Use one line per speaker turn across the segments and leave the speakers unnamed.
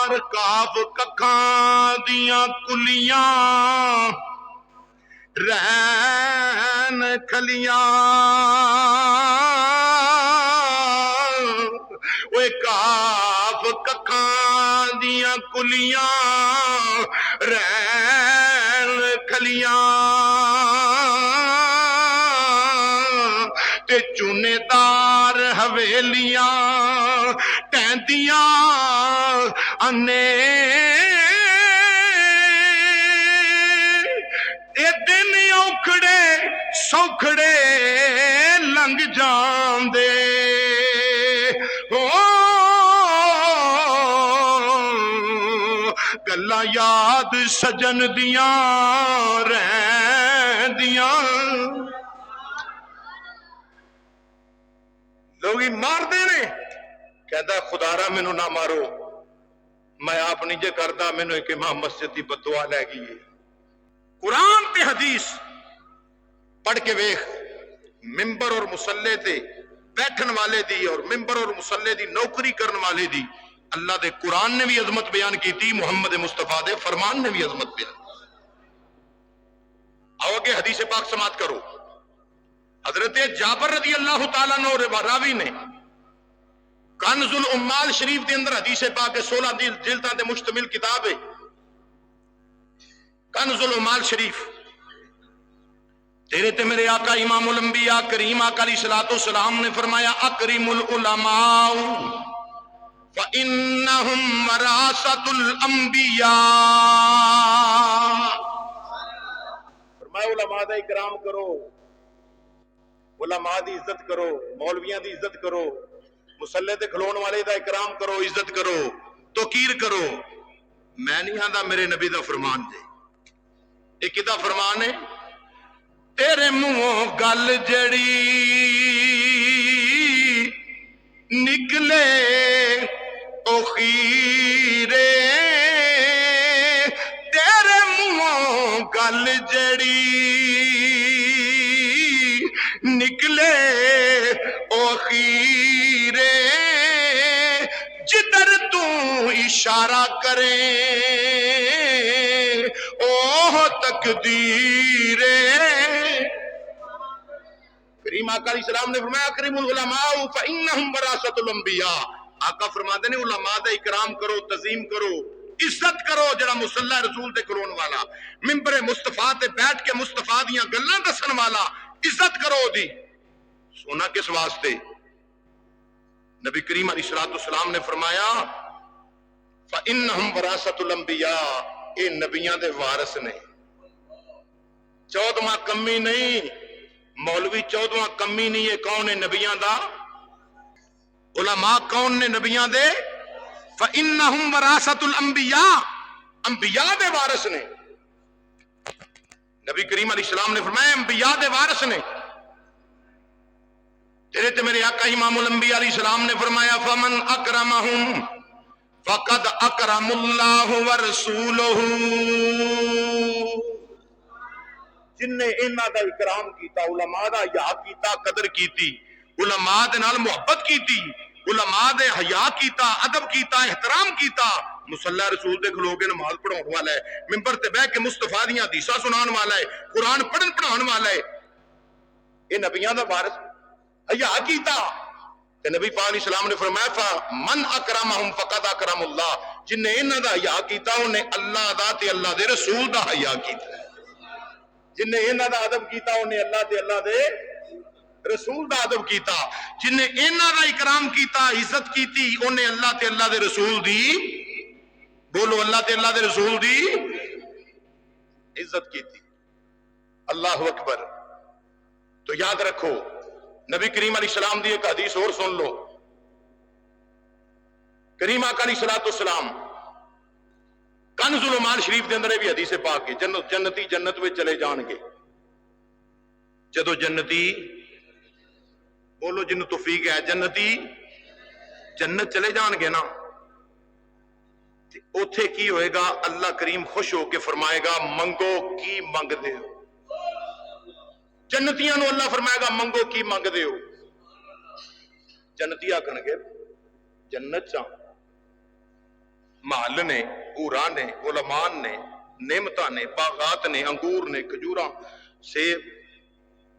दार काफ कखां दियां कुलियां रहन खलियां ओए काफ कखां दियां कुलियां रहन खलियां ते चुनेदार हवेलियां टहदियां अने दिन औखड़े सौखड़े लंघ जांदे गल्लां याद सजन दियां रहंदियां लोग मारदे ने कहता खुदारा मैनू ना मारो मैं आप नहीं जे करता मैनू एक इमाम मस्जिद की बददुआ लै गई है। कुरान ते हदीस पढ़ के वेख मिंबर और मुसल्ले ते बैठन वाले दी और मिंबर और मुसल्ले दी नौकरी करने वाले दी अल्लाह दे कुरान ने भी अजमत बयान की थी, मुहम्मद मुस्तफा दे फरमान ने भी अजमत बयान की। आओ आगे हदीस पाक समात करो। हजरत जाबर रज़ी अल्लाह तआला अन्हु रावी ने कन्जुल उम्माल शरीफ के अंदर हदीस पाक 16 जिल्दां ते मुश्तमिल किताब है कन्जुल उम्माल शरीफ। तेरे ते मेरे आका इमामुल अंबिया करीम आका अलैहिस्सलातु वस्सलाम ने फरमाया अकरिमुल उलमाउ फ इन्नहुम वरासतुल अंबिया। फरमाया उलमा दा इकराम करो, उलमा दी इज्जत करो, मौलवियां दी इज्जत करो, मुसल्ले ते खलोन वाले दा इकराम करो, इज्जत करो, तौकीर करो। मैं नहीं आंदा मेरे नबी दा फरमान जे ये किदा फरमान है। तेरे मुंहों गल जड़ी निकले ओ खीरे, तेरे मुंहों गल जड़ी निकले ओ खीरे, जिधर तू इशारा करे ओह तकदीरे। करीम आका अलैहिस्सलाम ने फरमाया अकरिमुल उलमाउ फ इन्नहुम वरासतुल अंबिया। आका फरमाते ने उलमा दा इकराम करो, तज़ीम करो, इज्जत करो। जड़ा मुसल्ला रसूल दे करोन वाला, मिंबर मुस्तफा ते बैठ के मुस्तफा दियां गल्लां दसन वाला, इज्जत करो दी। सोना किस वास्ते? नबी करीम अलैहिस्सलातु वस्सलाम ने फरमाया फ इन्नहुम वरासतुल अंबिया, ये नबियां दे वारिस ने। 14वां कमी नहीं, मौलवी 14वां कमी नहीं है। कौन है नबियां दा? उलमा कौन ने नबियां दे? फ इन्नहुम वरासतुल अंबिया, अंबिया दे वारिस ने। नबी करीम अलैहिस्सलाम ने फरमाया अंबिया दे वारिस ने। तेरे ते मेरे आका इमामुल अंबिया अलैहिस्सलाम ने फरमाया फमन अकरमहुम फकद अकरमुल्लाहु व रसूलुहु। जिन्ने इन्हां दा इकराम कीता, उलमा दा हया कीता, कदर कीती, उलमा दे नाल मुहब्बत कीती, उलमा दे हया कीता, अदब कीता, एहतराम कीता। मुसल्ला रसूल दे खलो के नमाज पढ़ाउण वाला है, मिंबर ते बैठ के मुस्तफा दियां हदीसां सुनाउण वाला है, कुरान पढ़न पढ़ाउण वाला है। ये नबियां दा वारिस हया कीता। ते नबी पाक अलैहिस्सलाम ने फरमाया मन अकरमहुम फकद अकरमुल्लाह, जिन्ने इन्हां दा हया कीता उन्हें अल्लाह दा ते अल्लाह दे रसूल दा हया कीता। जिन्ने इन्हां दा अदब कीता उन्हें अल्लाह ते अल्लाह दे रसूल दा अदब कीता। जिन्ने इन्हां दा इकराम कीता, इज्जत कीती, उन्हें अल्लाह ते अल्लाह दे रसूल दी, बोलो अल्लाह ते अल्लाह दे रसूल दी इज्जत कीती। अल्लाहु अकबर। तो याद रखो नबी करीम अलैहिस्सलाम दी एक हदीस और सुन लो। करीम आका अलैहिस्सलातु वस्सलाम कन्जुल उम्माल शरीफ के अंदर भी हदीस पाक है, जन्नती जन्नत में चले जाएंगे। जदों जन्नती, बोलो जिन्हों तौफीक है, जन्नती जन्नत चले जाएंगे ना, उथे की होएगा? अल्लाह करीम खुश होकर फरमाएगा मंगो की मंगदे हो। जन्नतियां नूं अल्लाह फरमाएगा मंगो की मंगदे हो। जन्नती आखणगे जन्नत चा। महल ने, हूरां ने, गुलमान ने, नेमतां ने, बागात ने, अंगूर ने, खजूरां, सेब,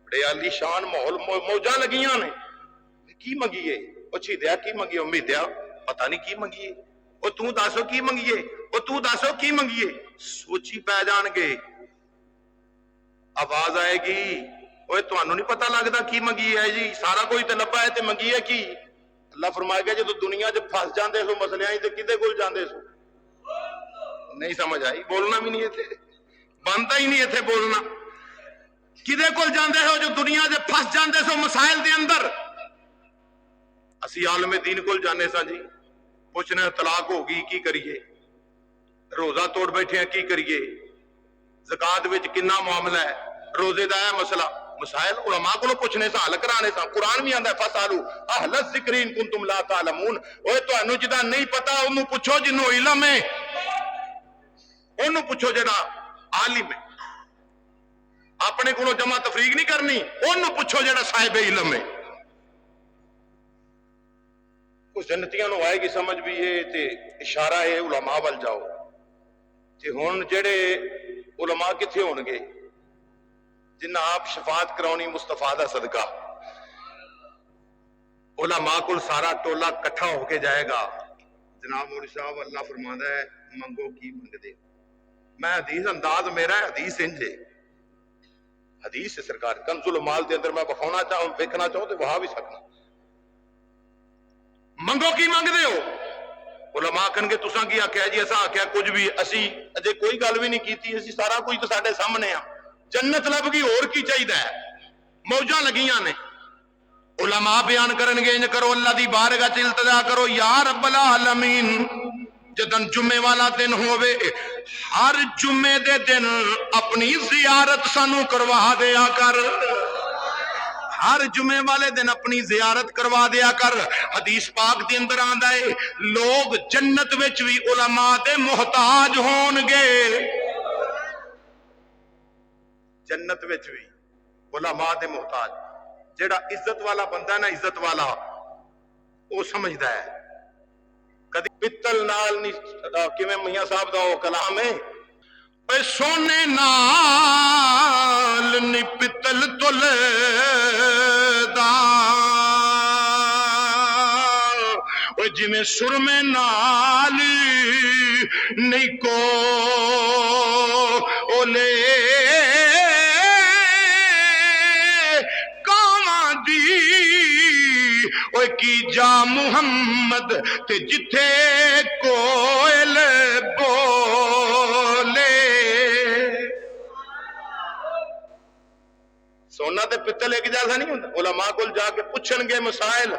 बड़े आलीशान माहौल, मौजां लगियां ने। की मंगीए? छीदिया की मंगीए? उम्मीदिया पता नहीं की मंगीए। तू दसो की मंगीए? तू दसो की मंगीए? सोची पै जाणगे। आवाज आएगी, ओए तुहानू नहीं पता लगता की मंगीए है जी? सारा कोई तो लभा है, तो मंगीए की? अल्लाह फरमाएगा जो दुनिया च फस जाते सो मसलियां ते किदे कोल जांदे सो? नहीं समझ आई? बोलना भी नहीं इत्थे, बनता ही नहीं इत्थे बोलना। किदे कोल जांदे हो जो दुनिया च फस जाते सो मसाइल दे अंदर? असी आलमे दीन कोल जाने सा जी, पुछने तलाक हो गई की करिए, रोजा तोड़ बैठे हैं की करिए, ज़कात विच किन्ना मामला है, रोजे दा है मसला, मसाइल उलमा को पुछने सा, हल कराने सा। कुरान भी आंदा है फसालू अहल ज़िक्र इन कुंतुम ला तालमून। ओए तुहानू जिदा नहीं पता उन्होंने पुछो जिन्हों इलम है, उन्होंने पुछो जिहड़ा आलिम है। अपने को जमा तफरीक नहीं करनी, उन्होंने पुछो जिहड़ा साहिब इलम है। कुछ जन्नतियां नूं आएगी समझ भी ये ते इशारा है उलमा वल जाओ। ते हुण जेड़े उलमा किथे होणगे जिन्हां आप शफात कराउणी मुस्तफा दा सदका, उलमा कोल सारा टोला इकट्ठा होके जाएगा। जनाब मौलवी साहब अल्लाह फरमांदा है मंगो की मंगदे हो। मैं हदीस अंदाज मेरा है, हदीस इंजे हदीस है सरकार कंजुल माल के अंदर मैं बखाना चाहूं, देखना चाहूं तो वहा भी सकना। मंगो की मंगदे हो? उलमा कहणगे तुसां की आख्या जी? असां आख्या कुछ भी, असी अजे कोई गल भी नहीं कीती, असी सारा कुछ तो साडे सामने आ। जन्नत लभ गई, होर की चाहिदा है? मौजां लगियां ने। उलमा बयान करनगे इंज करो, अल्लाह दी बारगाह च इल्तिजा करो, या रब्बल आलमीन जदन जुम्मे वाला दिन होवे, हर जुम्मे दे दिन अपनी जियारत सानू करवा दिया कर। हर जुमे वाले दिन अपनी जियारत करवा दिया कर। हदीस पाक के अंदर आंदा है लोग जन्नत विच भी उलमा दे मुहताज होणगे। जन्नत विच भी उलमा दे मुहताज। जेड़ा इज्जत वाला बंदा ना, इज्जत वाला वो समझदा है कदी पित्तल नाल नहीं। किवें मियां साहब दा वो कलाम है, सोने नाल नी पित्तल तुलदा, जिमें सुरमे नाल नहीं को ओले कावां दी ओए की जा मुहम्मद ते जिथे कोयल बोले। सोना ते पित्तल एक जैसा नहीं होता। उलमा कोल जाके पूछणगे मसाइल।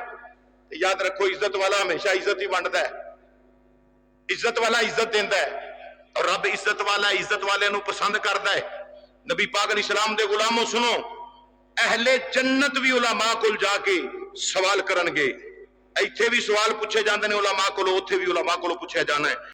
याद रखो इज्जत वाला हमेशा इज्जत ही वंडदा है, इज्जत वाला इज्जत देंदा है, और रब इज्जत वाला इज्जत वाले नूं पसंद करदा है। नबी पाक अलैहिस्सलाम दे गुलामों सुनो, अहले जन्नत भी उलमा कोल जाके सवाल करनगे। इत्थे भी सवाल पूछे जांदे ने उलमा कोलों, उत्थे भी उलमा कोलों पूछे जाना है।